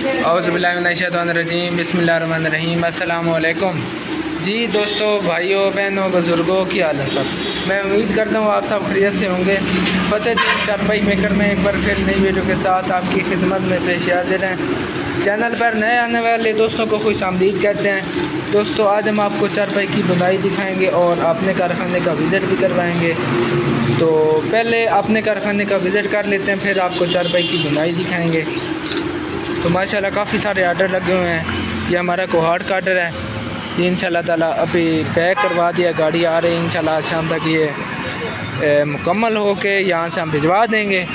औज़ुबिल्लाहिमिनश्शैतानिर्रजीम बिस्मिल्लाहिर्रहमानिर्रहीम अस्सलामु अलैकुम। जी दोस्तों, भाइयों, बहनों, बुज़ुर्गों, की हाल है सब। मैं उम्मीद करता हूँ आप सब खैरियत से होंगे। फ़तेह चारपाई मेकर में एक बार फिर नई वीडियो के साथ आपकी खिदमत में पेश हाज़िर हैं। चैनल पर नए आने वाले दोस्तों को खुशामदीद कहते हैं। दोस्तों, आज हम आपको चारपाई की बुनाई दिखाएंगे और अपने कारखाने का विज़िट भी करवाएंगे। तो पहले अपने कारखाने का विज़िट कर लेते हैं, फिर आपको चारपाई की बुनाई दिखाएंगे। तो माशाल्लाह काफ़ी सारे आर्डर लगे हुए हैं। ये हमारा कोहाट का आर्डर है। ये इंशाल्लाह ताला अभी पैक करवा दिया, गाड़ी आ रही है। इंशाल्लाह आज शाम तक ये मुकम्मल हो के यहाँ से हम भिजवा देंगे।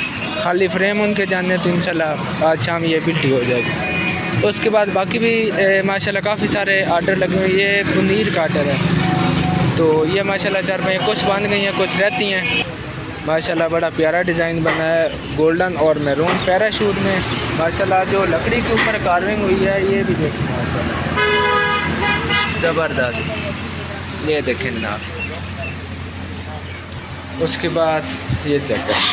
खाली फ्रेम उनके जाने तो इंशाल्लाह आज शाम ये बिल्टी हो जाएगी। तो उसके बाद बाकी भी माशाल्लाह काफ़ी सारे आर्डर लगे हुए हैं। ये पनीर का आर्डर है। तो ये माशाल्लाह चारपाई कुछ बन गई हैं, कुछ रहती हैं। माशाल्लाह बड़ा प्यारा डिज़ाइन बना है, गोल्डन और मैरून पैराशूट में। माशाल्लाह जो लकड़ी के ऊपर कार्विंग हुई है, ये भी देखें माशाल्लाह ज़बरदस्त। ये देखें जनाब। उसके बाद ये चेक करें,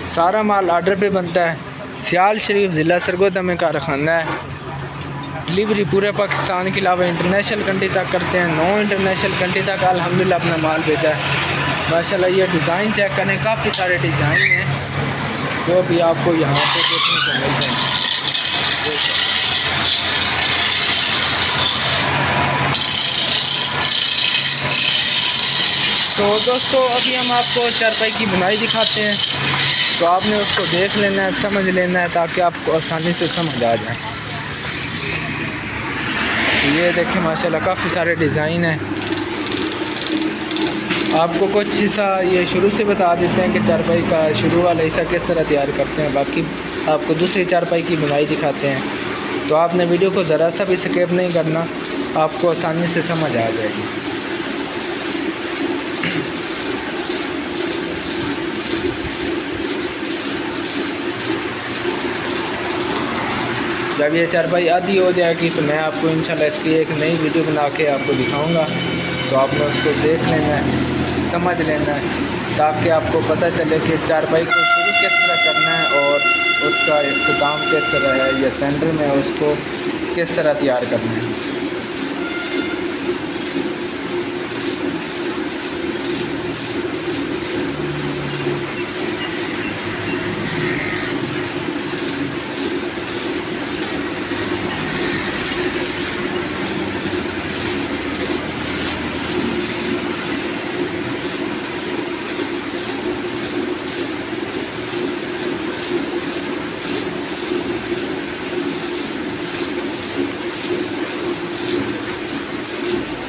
सारा माल आर्डर पे बनता है। सियाल शरीफ ज़िला सरगोदा में कारखाना है। डिलीवरी पूरे पाकिस्तान के अलावा इंटरनेशनल कंट्री तक करते हैं। 9 इंटरनेशनल कंट्री तक अल्हम्दुलिल्लाह अपना माल भेजा है। माशाल्लाह ये डिज़ाइन चेक करें, काफ़ी सारे डिज़ाइन हैं जो भी आपको यहाँ पे देखने को मिलते हैं। तो दोस्तों, अभी हम आपको चारपाई की बुनाई दिखाते हैं। तो आपने उसको देख लेना है, समझ लेना है, ताकि आपको आसानी से समझ आ जाए। ये देखें माशाल्लाह काफ़ी सारे डिज़ाइन हैं। आपको कुछ हिस्सा ये शुरू से बता देते हैं कि चारपाई का शुरू वाला हिस्सा किस तरह तैयार करते हैं। बाकी आपको दूसरी चारपाई की बुनाई दिखाते हैं। तो आपने वीडियो को ज़रा सा भी स्किप नहीं करना, आपको आसानी से समझ आ जाएगी। जब ये चारपाई आधी हो जाएगी तो मैं आपको इंशाल्लाह इसकी एक नई वीडियो बना के आपको दिखाऊंगा। तो आपने उसको देख लेना है, समझ लेना है, ताकि आपको पता चले कि चारपाई को शुरू किस तरह करना है और उसका इख्तिताम किस तरह है, या सेंटर में उसको किस तरह तैयार करना है।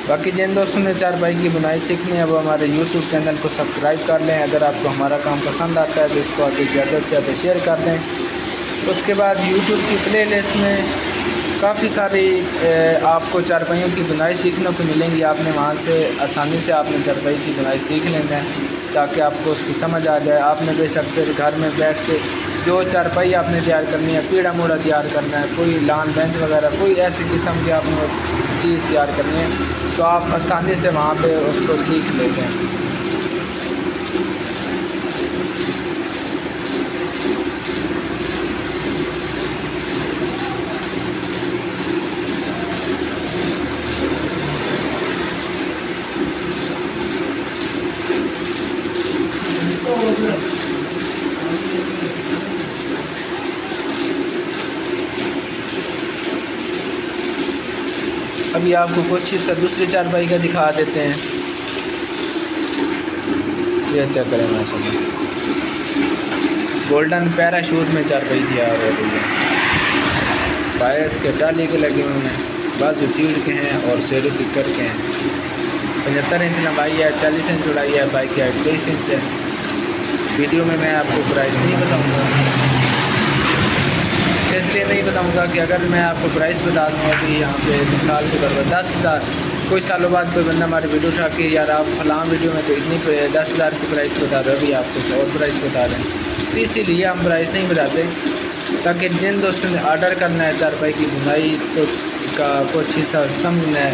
बाकी जिन दोस्तों ने चारपाई की बुनाई सीखनी है वो हमारे YouTube चैनल को सब्सक्राइब कर लें। अगर आपको हमारा काम पसंद आता है तो इसको आगे ज़्यादा से ज़्यादा शेयर कर दें। उसके बाद YouTube की प्लेलिस्ट में काफ़ी सारी आपको चारपाइयों की बुनाई सीखने को मिलेंगी। आपने वहाँ से आसानी से आपने चारपाई की बुनाई सीख लेना है, ताकि आपको उसकी समझ आ जाए। आपने बेशक फिर घर में बैठ के जो चारपाई आपने तैयार करनी है, पीढ़ा मूढ़ा तैयार करना है, कोई लान बेंच वगैरह, कोई ऐसी किस्म की आपने चीज़ तैयार करनी है, तो आप आसानी से वहाँ पे उसको सीख लेते हैं। अभी आपको कुछ हिस्सा दूसरी चारपाई का दिखा देते हैं। ये चेक करें माशाल्लाह, गोल्डन पैराशूट में चारपाई तैयार हो रही है। बायस के टाली के लगे हुए हैं, बाजू चीड़ के हैं और शेरों की कर के हैं। 75 इंच लंबाई है, 40 इंच चौड़ाई है, बाइक की हाइट 23 इंच है। वीडियो में मैं आपको प्राइस नहीं बताऊँगा, इसलिए नहीं बताऊंगा कि अगर मैं आपको प्राइस बता दूँगा कि यहाँ पे मिसाल के तौर पर 10,000, कुछ सालों बाद कोई बंदा हमारी वीडियो उठा के यार आप फलां वीडियो में तो इतनी 10,000 की प्राइस बता रहे हो, अभी आप कुछ और प्राइस बता रहे हैं। तो इसीलिए हम प्राइस नहीं बताते, ताकि जिन दोस्तों ने ऑर्डर करना है चारपाई की बुनाई तो का कुछ हिस्सा समझना है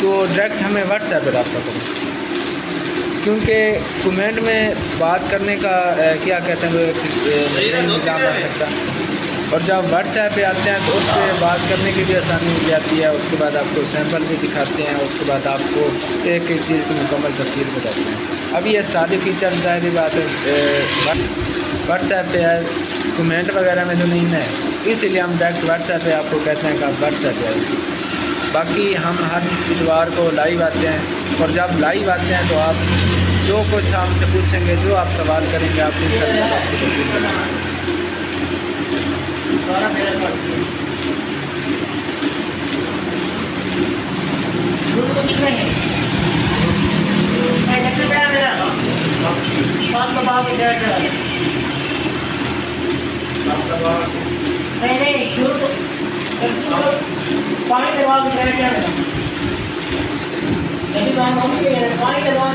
तो डायरेक्ट हमें व्हाट्सएप पर रब्ता करें। क्योंकि कमेंट में बात करने का क्या कहते हैं इंतजाम बन सकता। और जब व्हाट्सएप पे आते हैं तो उस पर बात करने की भी आसानी हो जाती है। उसके बाद आपको सैंपल भी दिखाते हैं, उसके बाद आपको एक एक चीज़ की मुकम्मल तफसील बताते हैं। अब ये सारी फीचर्स ज़ाहिर बात है व्हाट्सएप पे है, कमेंट वगैरह में तो नहीं है, इसीलिए हम डायरेक्ट व्हाट्सएप पे आपको कहते हैं कि आप व्हाट्सएप पे आइए। बाकी हम हर इतवार को लाइव आते हैं, और जब लाइव आते हैं तो आप जो कुछ हमसे पूछेंगे, जो आप सवाल करेंगे, आप इंशाअल्लाह उसकी तफसील करेंगे। नहीं शुरू पानी दबा के पानी दबा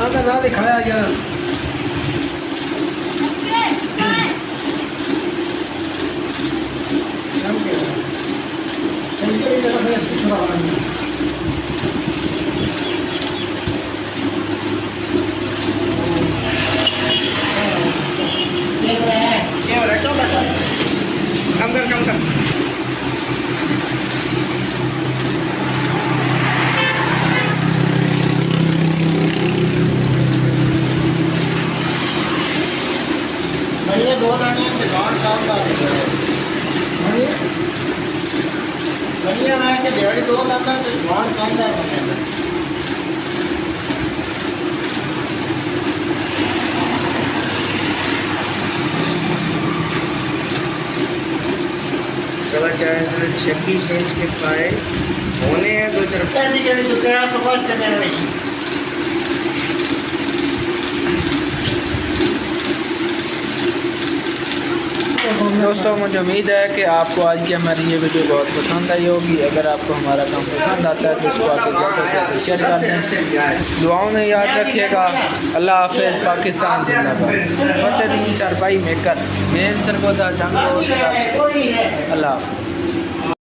आधा ना दिखाया गया। कम कर दो लाने काम बढ़िया है कि दिहाड़ी दो लाना तो जवान कामदार बने। सवा 4 इंच के पाए होने हैं दो तरफ। तो तेरा सफर चले रही तो दोस्तों मुझे उम्मीद है कि आपको आज की हमारी ये वीडियो बहुत पसंद आई होगी। अगर आपको हमारा काम पसंद आता है तो इसको आगे ज़्यादा से ज़्यादा शेयर कर दें। दुआओं में याद रखिएगा। अल्लाह हाफ़िज़। पाकिस्तान जिंदाबाद। फतेह चारपाई मेकर, मेन सरगोदा जंग रोड, अल्लाह हाफ़िज़।